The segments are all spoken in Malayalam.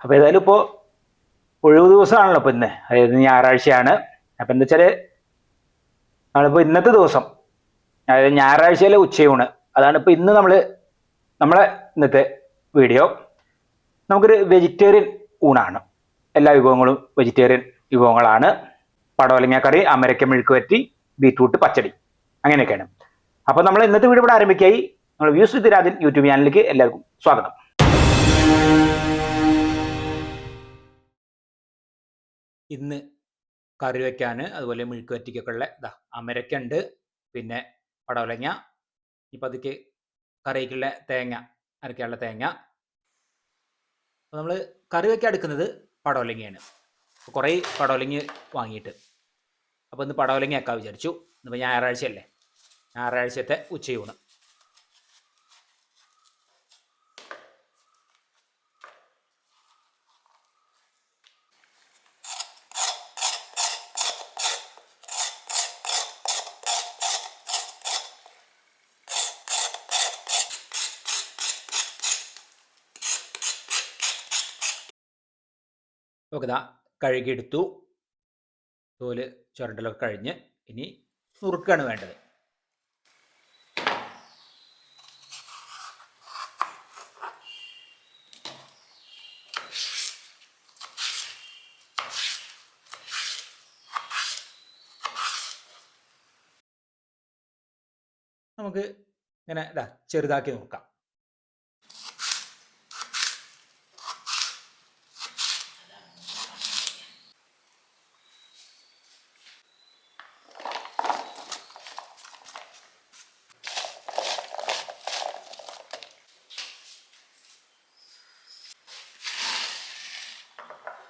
അപ്പോൾ ഏതായാലും ഇപ്പോൾ ഒഴിവ് ദിവസമാണല്ലോ ഇപ്പോൾ ഇന്ന്, അതായത് ഞായറാഴ്ചയാണ്. അപ്പം എന്താ വെച്ചാൽ നമ്മളിപ്പോൾ ഇന്നത്തെ ദിവസം, അതായത് ഞായറാഴ്ചയിലെ ഉച്ചയൂണ്, അതാണ് ഇപ്പോൾ ഇന്ന് നമ്മളെ ഇന്നത്തെ വീഡിയോ. നമുക്കൊരു വെജിറ്റേറിയൻ ഊണാണ്. എല്ലാ വിഭവങ്ങളും വെജിറ്റേറിയൻ വിഭവങ്ങളാണ്. പടവലങ്ങ കറി, അമരക്ക മെഴുക്കുവരട്ടി, ബീറ്റ്റൂട്ട് പച്ചടി, അങ്ങനെയൊക്കെയാണ്. അപ്പോൾ നമ്മൾ ഇന്നത്തെ വീഡിയോ ഇവിടെ ആരംഭിക്കായി. നമ്മൾ വ്യൂസ് വിത്ത് രാജൻ യൂട്യൂബ് ചാനലിലേക്ക് എല്ലാവർക്കും സ്വാഗതം. ഇന്ന് കറി വയ്ക്കാൻ അതുപോലെ മെഴുക്കുവരട്ടിക്കൊക്കെ ഉള്ള അമരക്ക ഉണ്ട്, പിന്നെ പടവലങ്ങ, ഇപ്പം അതിക്ക് കറിക്കുള്ള തേങ്ങ, അരയ്ക്കാനുള്ള തേങ്ങ. അപ്പോൾ നമ്മൾ കറി വയ്ക്കാൻ എടുക്കുന്നത് പടവലങ്ങയാണ്. അപ്പോൾ കുറേ പടവലങ്ങ വാങ്ങിയിട്ട് അപ്പോൾ ഇന്ന് പടവലങ്ങ ആക്കാൻ വിചാരിച്ചു. ഇന്നിപ്പോൾ ഞായറാഴ്ചയല്ലേ, ഞായറാഴ്ചത്തെ ഉച്ചയൂണ്. ഒക്കെ കഴുകിയെടുത്തു, തോല് ചുരണ്ടലൊക്കെ കഴിഞ്ഞ് ഇനി നുറുക്കാണ് വേണ്ടത്. നമുക്ക് ഇങ്ങനെ ചെറുതാക്കി നോക്കാം.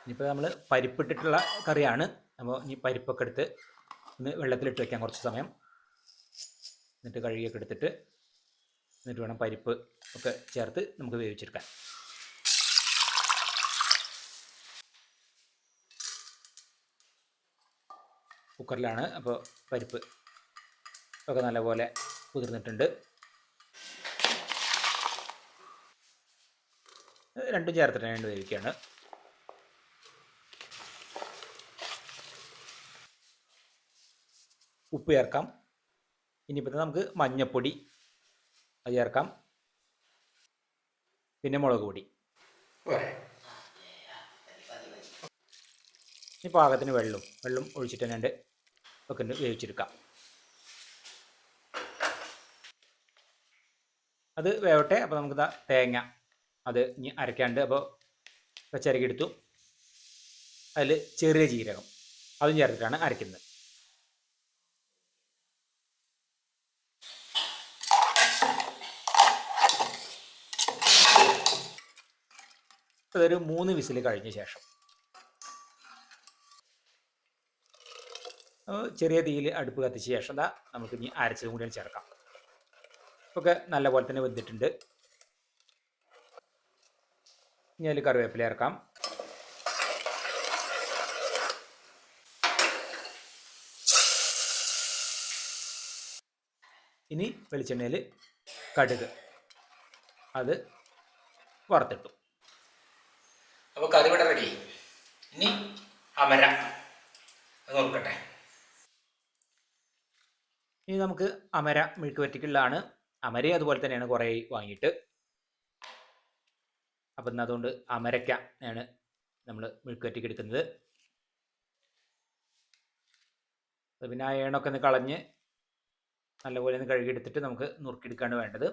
ഇനിയിപ്പോൾ നമ്മൾ പരിപ്പിട്ടിട്ടുള്ള കറിയാണ്. അപ്പോൾ ഇനി പരിപ്പൊക്കെ എടുത്ത് ഒന്ന് വെള്ളത്തിലിട്ട് വയ്ക്കാം കുറച്ച് സമയം. എന്നിട്ട് കഴുകിയൊക്കെ എടുത്തിട്ട് എന്നിട്ട് വേണം പരിപ്പ് ഒക്കെ ചേർത്ത് നമുക്ക് വേവിച്ചെടുക്കാൻ. കുക്കറിലാണ്. അപ്പോൾ പരിപ്പ് ഒക്കെ നല്ലപോലെ കുതിർന്നിട്ടുണ്ട്. രണ്ടും ചേർത്തിട്ട് രണ്ട് വേവിക്കുകയാണ്. ഉപ്പ് ചേർക്കാം. ഇനിയിപ്പോൾ നമുക്ക് മഞ്ഞൾപ്പൊടി അത് ചേർക്കാം, പിന്നെ മുളക് പൊടി. ഇനി പാകത്തിന് വെള്ളം ഒഴിച്ചിട്ട് തന്നെ ഒക്കെ വേവിച്ചെടുക്കാം. അത് വേവട്ടെ. അപ്പോൾ നമുക്ക് തേങ്ങ അത് ഇനി അരയ്ക്കാണ്ട്, അപ്പോൾ പച്ചരക്കി എടുത്തു. അതിൽ ചെറിയ ജീരകം അതും ചേർത്തിട്ടാണ് അരയ്ക്കുന്നത്. അതൊരു 3 വിസിൽ കഴിഞ്ഞ ശേഷം ചെറിയ തീയിൽ അടുപ്പ് കത്തിച്ച ശേഷം നമുക്ക് ഇനി അരച്ചതും കൂടി ചേർക്കാം. ഒക്കെ നല്ലപോലെ തന്നെ വെന്തിട്ടുണ്ട്. ഇനി അതിൽ കറിവേപ്പില ചേർക്കാം. ഇനി വെളിച്ചെണ്ണയിൽ കടുക് അത് വറുത്തിട്ടു. അപ്പോൾ കറി ഇവിടെ റെഡി. ഇനി അമര അത് നോക്കട്ടെ. ഇനി നമുക്ക് അമര മെഴുക്കുവരട്ടിക്കുള്ളതാണ്. അമര അതുപോലെ തന്നെയാണ് കുറേ വാങ്ങിയിട്ട്. അപ്പം ഇന്ന് അതുകൊണ്ട് അമരക്ക ആണ് നമ്മൾ മെഴുക്കുവരട്ടിക്ക് എടുക്കുന്നത്. പിന്നെ ആ ഏണൊക്കെ ഒന്ന് കളഞ്ഞ് നല്ലപോലെ ഒന്ന് കഴുകിയെടുത്തിട്ട് നമുക്ക് നുറുക്കിയെടുക്കാണ് വേണ്ടത്.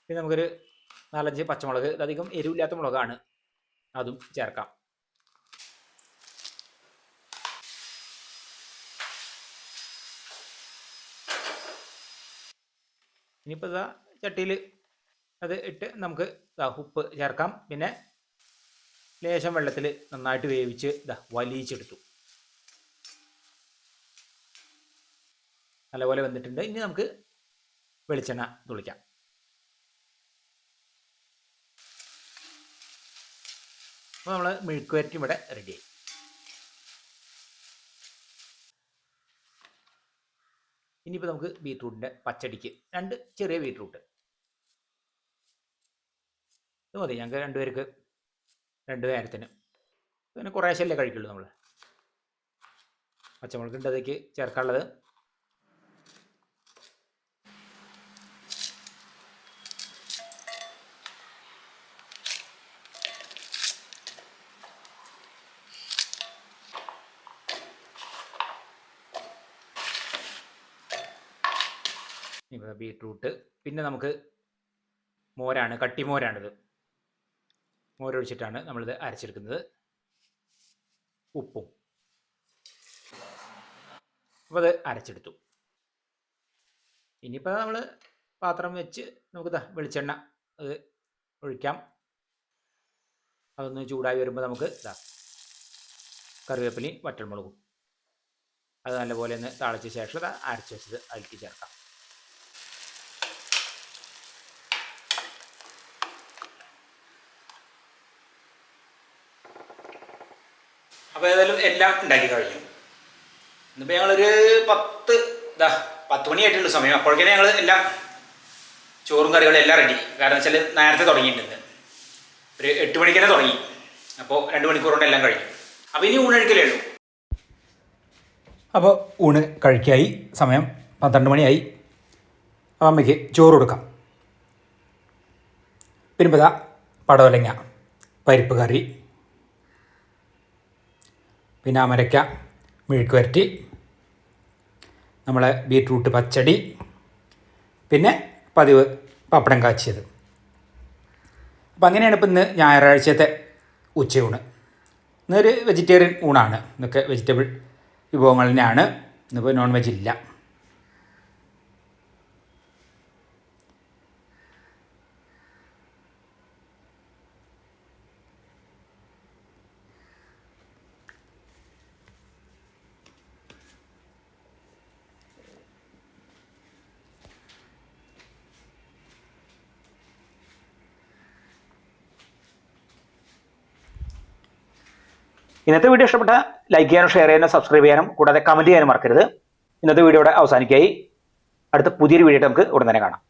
പിന്നെ നമുക്കൊരു 4-5 പച്ചമുളക്, അധികം എരിവില്ലാത്ത മുളകാണ്, അതും ചേർക്കാം. ഇനിയിപ്പോൾ ഇതാ ചട്ടിയിൽ അത് ഇട്ട് നമുക്ക് ഉപ്പ് ചേർക്കാം. പിന്നെ ലേശം വെള്ളത്തിൽ നന്നായിട്ട് വേവിച്ച് വലിച്ചെടുത്തു. നല്ലപോലെ വന്നിട്ടുണ്ട്. ഇനി നമുക്ക് വെളിച്ചെണ്ണ തുളിക്കാം. അപ്പോൾ നമ്മൾ മെഴുക്ക് വരട്ടി ഇവിടെ റെഡിയായി. ഇനിയിപ്പോൾ നമുക്ക് ബീറ്റ്റൂട്ടിൻ്റെ പച്ചടിക്ക് 2 ചെറിയ ബീറ്റ്റൂട്ട് ഇത് മതി. ഞങ്ങൾക്ക് 2 പേർക്ക് 2 നേരത്തിന്. പിന്നെ കുറേശ്ശല്ലേ കഴിക്കുള്ളൂ നമ്മൾ. പച്ചമുളകുണ്ട് അതിലേക്ക് ചേർക്കാനുള്ളത്. ഇവിടെ ബീറ്റ്റൂട്ട്, പിന്നെ നമുക്ക് മോരാണ്, കട്ടിമോരാണിത്. മോരൊഴിച്ചിട്ടാണ് നമ്മളിത് അരച്ചെടുക്കുന്നത്. ഉപ്പും. അപ്പോൾ അത് അരച്ചെടുത്തു. ഇനിയിപ്പോൾ നമ്മൾ പാത്രം വെച്ച് നമുക്ക് വെളിച്ചെണ്ണ അത് ഒഴിക്കാം. അതൊന്ന് ചൂടായി വരുമ്പോൾ നമുക്ക് കറിവേപ്പിലയും വറ്റൽമുളകും അത് നല്ലപോലെ ഒന്ന് താളിച്ച ശേഷം അരച്ച് വെച്ചത് അതിലേക്ക് ചേർക്കാം. അപ്പോൾ ഏതായാലും എല്ലാം ഉണ്ടാക്കി കഴിഞ്ഞു. ഇന്നിപ്പോൾ ഞങ്ങളൊരു 10 മണിയായിട്ടുള്ള സമയം. അപ്പോഴേക്കും ഞങ്ങൾ എല്ലാം ചോറും കറികളും എല്ലാം റെഡി. കാരണം വെച്ചാൽ നേരത്തെ തുടങ്ങിയിട്ടുണ്ട്. ഒരു 8 മണിക്ക് തന്നെ തുടങ്ങി. അപ്പോൾ 2 മണിക്കൂർ കൊണ്ട് എല്ലാം കഴിഞ്ഞു. അപ്പോൾ ഇനി ഊണ് കഴിക്കലേ ഉള്ളൂ. അപ്പോൾ ഊണ് കഴിക്കായി. സമയം 12 മണിയായി. അപ്പോൾ അമ്മയ്ക്ക് ചോറ് കൊടുക്കാം. പിന്നെ പടവലങ്ങ പരിപ്പ് കറി, പിന്നെ അമരയ്ക്ക മെഴുക്ക് വരട്ടി, നമ്മളെ ബീറ്റ്റൂട്ട് പച്ചടി, പിന്നെ പതിവ് പപ്പടം കാച്ചിയത്. അപ്പം അങ്ങനെയാണ് ഇപ്പോൾ ഇന്ന് ഞായറാഴ്ചത്തെ ഉച്ചയൂണ്. ഇന്നൊരു വെജിറ്റേറിയൻ ഊണാണ്. ഇന്നൊക്കെ വെജിറ്റബിൾ വിഭവങ്ങൾ തന്നെയാണ്. ഇന്നിപ്പോൾ നോൺ വെജ് ഇല്ല. ഇന്നത്തെ വീഡിയോ ഇഷ്ടപ്പെട്ട ലൈക്ക് ചെയ്യാനും ഷെയർ ചെയ്യാനും സബ്സ്ക്രൈബ് ചെയ്യാനും കൂടാതെ കമൻറ്റ് ചെയ്യാനും മറക്കരുത്. ഇന്നത്തെ വീഡിയോയുടെ അവസാനിക്കായി. അടുത്ത പുതിയൊരു വീഡിയോ നമുക്ക് ഉടൻ തന്നെ കാണാം.